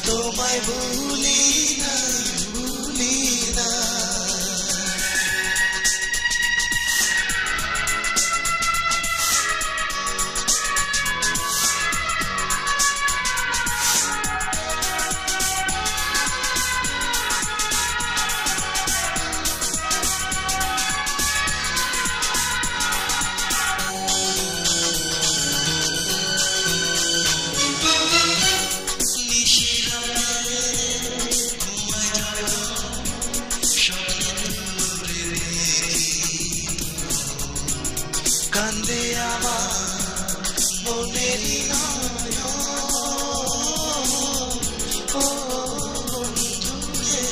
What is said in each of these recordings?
তোমায় ভুলি না, ভুলি না। কান্দে আমার মনেরই নয়ন, ও বন্ধুরে।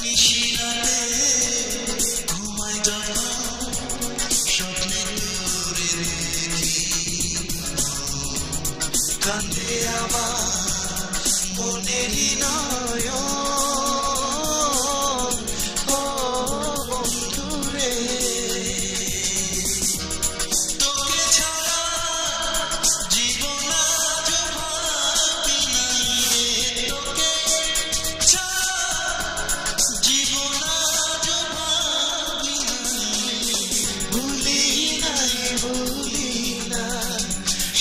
নিশিরাতে ঘুমাই যখন স্বপ্নে দূরে দেখি, কান্দে আমার মনেরই নয়ন,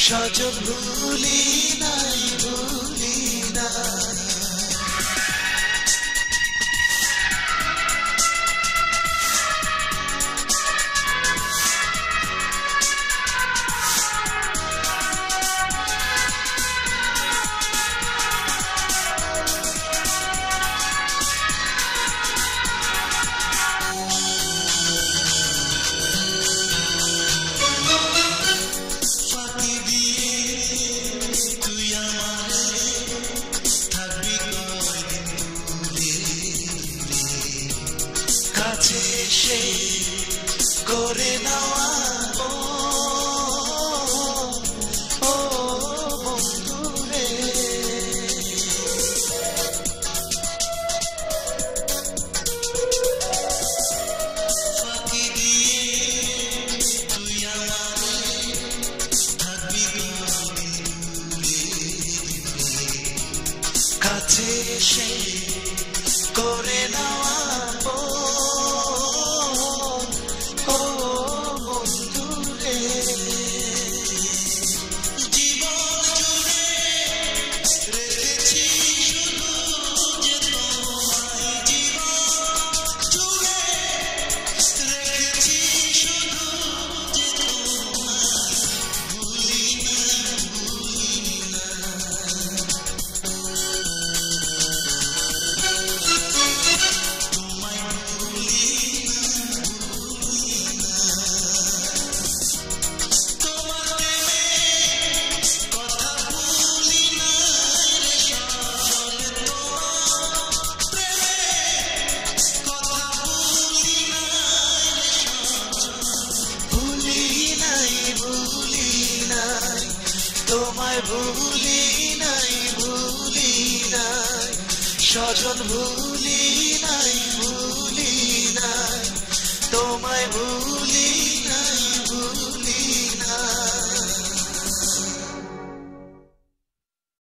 সজন ভুলি নাই, ভুলি নাই। কাছে এসে করে নেওয়া, ও বন্ধুরে। ফাঁকি দিয়ে তুই আমারে থাকবি দূরে, কাছে এসে করে নেওয়া, তোমায় ভুলি নাই, ভুলি নাই। সজন ভুলি নাই, ভুলি নাই। তোমায় ভুলি